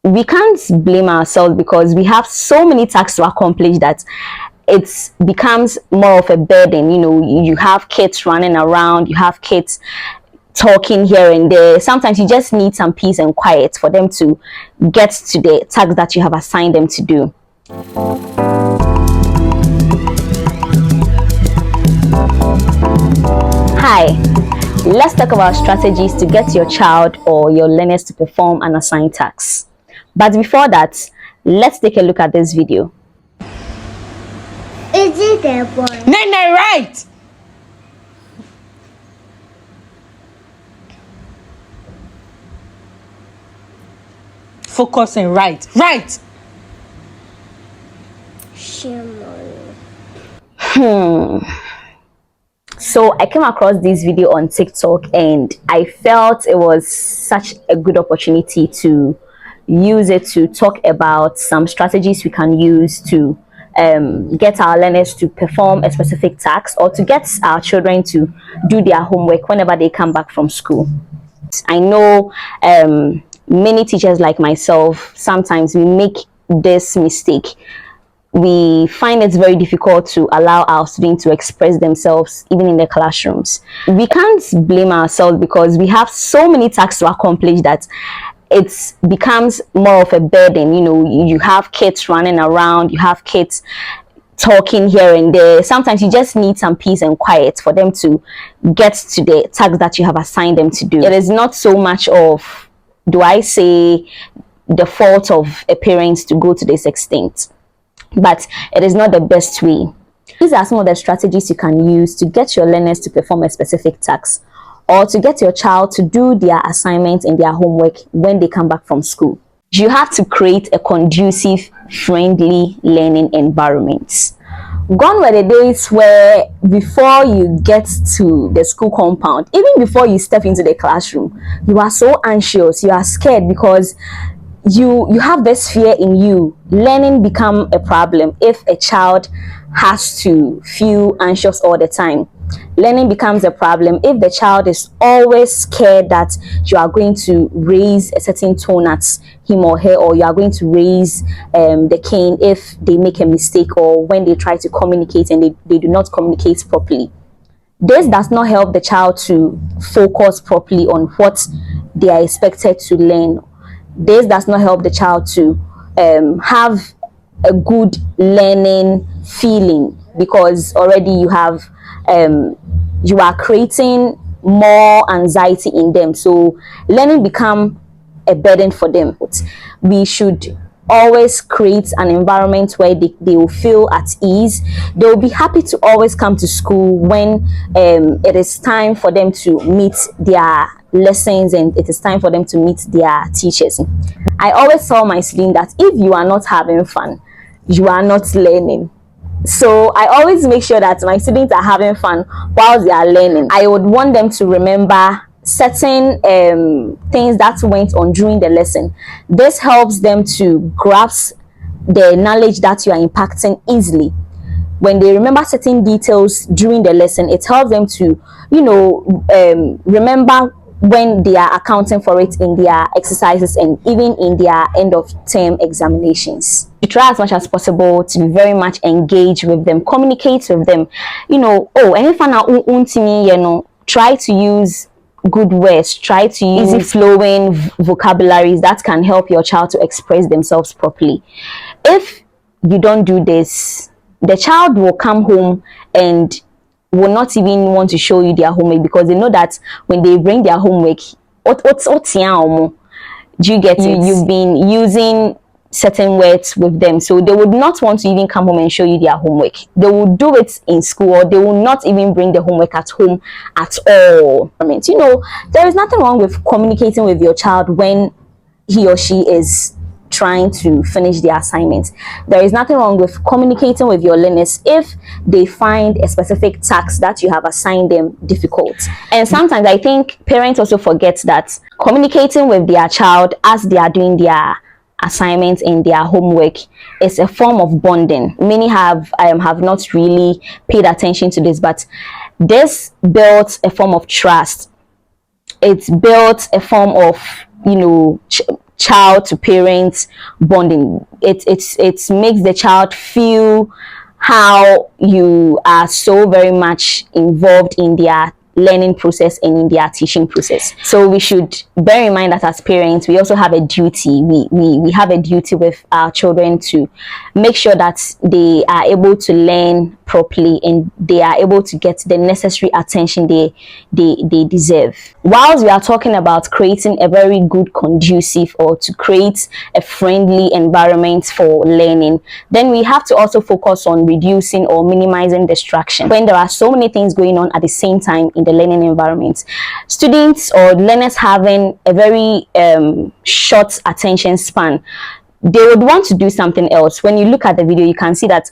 we can't blame ourselves because we have so many tasks to accomplish that it becomes more of a burden. You have kids running around, you have kids talking here and there. Sometimes you just need some peace and quiet for them to get to the tasks that you have assigned them to do. Hi, let's talk about strategies to get your child or your learners to perform an assigned task. But before that, let's take a look at this video. Is it a boy? No, right. Focusing, right. So I came across this video on TikTok and I felt it was such a good opportunity to use it to talk about some strategies we can use to get our learners to perform a specific task or to get our children to do their homework whenever they come back from school. I know many teachers like myself, sometimes we make this mistake. We find it very difficult to allow our students to express themselves even in the classrooms. We can't blame ourselves because we have so many tasks to accomplish that it becomes more of a burden. You have kids running around, you have kids talking here and there. Sometimes you just need some peace and quiet for them to get to the tasks that you have assigned them to do. It is not so much of, do I say, the fault of a parent to go to this extent, but it is not the best way. These are some of the strategies you can use to get your learners to perform a specific task or to get your child to do their assignments and their homework when they come back from school. You have to create a conducive, friendly learning environment. Gone were the days where before you get to the school compound, even before you step into the classroom, you are so anxious, you are scared because you have this fear in you. Learning become a problem if a child has to feel anxious all the time. Learning becomes a problem if the child is always scared that you are going to raise a certain tone at him or her, or you are going to raise the cane if they make a mistake or when they try to communicate and they do not communicate properly. This does not help the child to focus properly on what they are expected to learn. This does not help the child to have a good learning feeling because already you are creating more anxiety in them. So learning become a burden for them. We should always create an environment where they will feel at ease. They will be happy to always come to school when it is time for them to meet their lessons and it is time for them to meet their teachers. I always tell my students that if you are not having fun, you are not learning. So I always make sure that my students are having fun while they are learning. I would want them to remember certain things that went on during the lesson. This helps them to grasp the knowledge that you are impacting easily. When they remember certain details during the lesson, it helps them to, remember when they are accounting for it in their exercises and even in their end of term examinations. You try as much as possible to be very much engaged with them, communicate with them. Try to use good words, try to use easy flowing vocabularies that can help your child to express themselves properly. If you don't do this, the child will come home and will not even want to show you their homework because they know that when they bring their homework, do you get it? You've been using certain words with them, so they would not want to even come home and show you their homework. They will do it in school, or they will not even bring the homework at home at all. There is nothing wrong with communicating with your child when he or she is trying to finish their assignments. There is nothing wrong with communicating with your learners if they find a specific task that you have assigned them difficult. And sometimes I think parents also forget that communicating with their child as they are doing their assignments and their homework is a form of bonding. Many have not really paid attention to this, but this builds a form of trust. It's built a form of child to parent bonding. It makes the child feel how you are so very much involved in their learning process and in their teaching process. So we should bear in mind that as parents, we also have a duty. We have a duty with our children to make sure that they are able to learn properly and they are able to get the necessary attention they deserve. Whilst we are talking about creating a very good conducive, or to create a friendly environment for learning, then we have to also focus on reducing or minimizing distraction. When there are so many things going on at the same time in the learning environment, students or learners having a very short attention span, they would want to do something else. When you look at the video, you can see that,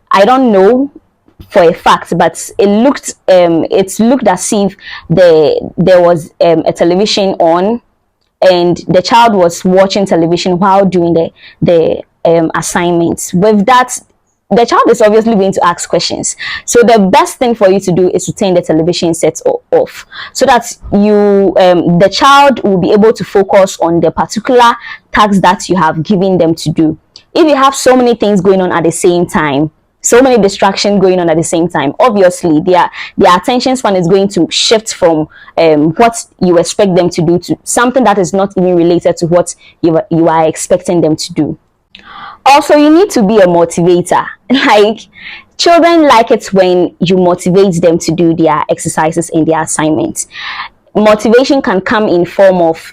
I don't know for a fact, but it looked as if there was a television on, and the child was watching television while doing the assignments. With that, the child is obviously going to ask questions. So the best thing for you to do is to turn the television set off, so that the child will be able to focus on the particular task that you have given them to do. If you have so many things going on at the same time, so many distractions going on at the same time, obviously their attention span is going to shift from what you expect them to do to something that is not even related to what you are expecting them to do. Also, you need to be a motivator. Like, children like it when you motivate them to do their exercises and their assignments. Motivation can come in form of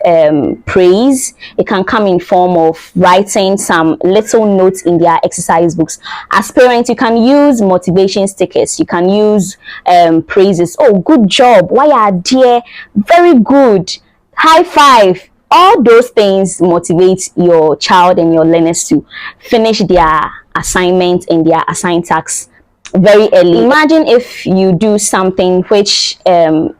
praise. It can come in form of writing some little notes in their exercise books. As parents, you can use motivation stickers. You can use praises. Oh, good job. Why are dear? Very good. High five. All those things motivate your child and your learners to finish their assignment and their assigned tasks very early. Imagine if you do something which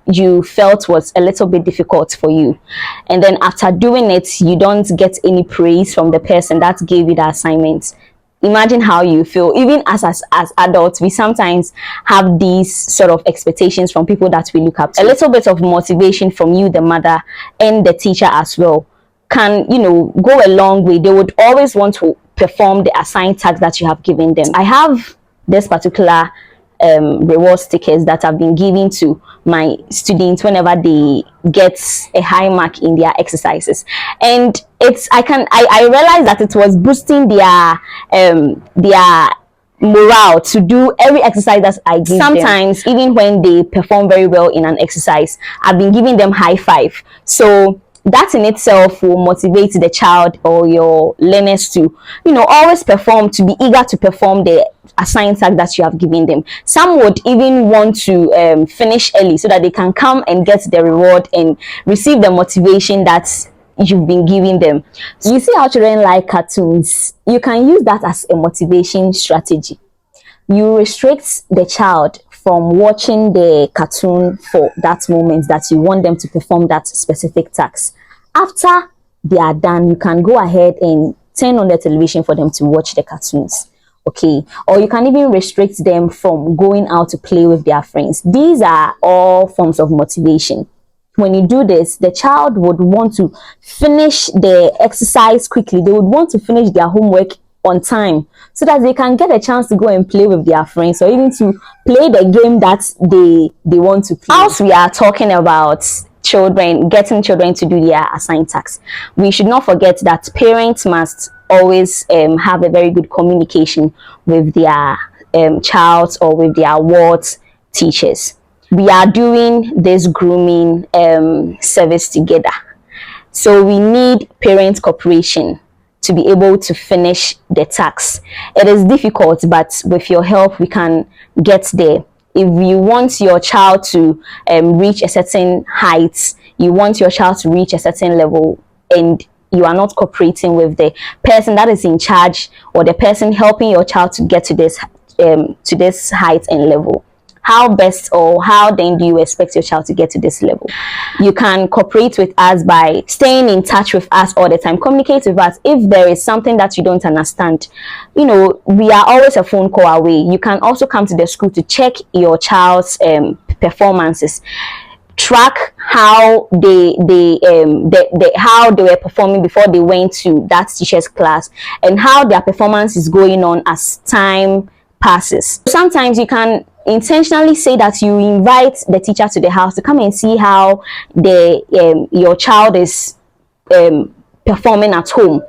you felt was a little bit difficult for you, and then after doing it, you don't get any praise from the person that gave you the assignment. Imagine how you feel. Even as adults, we sometimes have these sort of expectations from people that we look up to. A little bit of motivation from you, the mother, and the teacher as well, can, go a long way. They would always want to perform the assigned task that you have given them. I have this particular reward stickers that I've been giving to my students whenever they get a high mark in their exercises, and I realized that it was boosting their morale to do every exercise that I give sometimes them. Even when they perform very well in an exercise, I've been giving them high five. So that in itself will motivate the child or your learners to always perform, to be eager to perform the assigned task that you have given them. Some would even want to finish early so that they can come and get the reward and receive the motivation that you've been giving them. So you see how children like cartoons? You can use that as a motivation strategy. You restrict the child from watching the cartoon for that moment that you want them to perform that specific task. After they are done, you can go ahead and turn on the television for them to watch the cartoons. Okay, or you can even restrict them from going out to play with their friends. These are all forms of motivation. When you do this, the child would want to finish the exercise quickly. They would want to finish their homework on time so that they can get a chance to go and play with their friends, or even to play the game that they want to play. As we are talking about getting children to do their assigned tasks, we should not forget that parents must always have a very good communication with their child or with their wards teachers. We are doing this grooming service together, so we need parent cooperation to be able to finish the tasks. It is difficult, but with your help we can get there. If you want your child to reach a certain height, you want your child to reach a certain level, and you are not cooperating with the person that is in charge or the person helping your child to get to this height and level, how best or how then do you expect your child to get to this level? You can cooperate with us by staying in touch with us all the time. Communicate with us. If there is something that you don't understand, we are always a phone call away. You can also come to the school to check your child's performances. track how how they were performing before they went to that teacher's class, and how their performance is going on as time passes. Sometimes you can intentionally say that you invite the teacher to the house to come and see how your child is performing at home.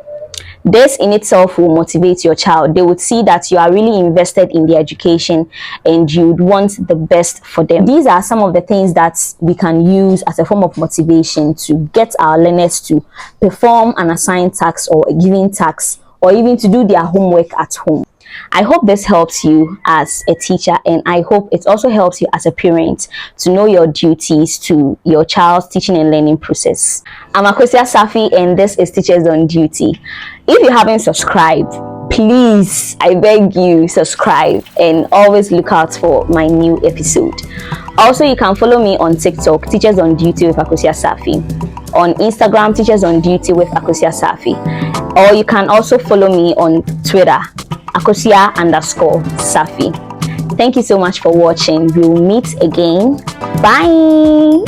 This in itself will motivate your child. They would see that you are really invested in their education and you would want the best for them. These are some of the things that we can use as a form of motivation to get our learners to perform an assigned task or a given task, or even to do their homework at home. I hope this helps you as a teacher, and I hope it also helps you as a parent to know your duties to your child's teaching and learning process. I'm Akosia Safi, and this is Teachers on Duty. If you haven't subscribed, please, I beg you, subscribe and always look out for my new episode. Also, you can follow me on TikTok, Teachers on Duty with Akosia Safi. On Instagram, Teachers on Duty with Akosia Safi. Or you can also follow me on Twitter, Akosia_Safi. Thank you so much for watching. We'll meet again. Bye.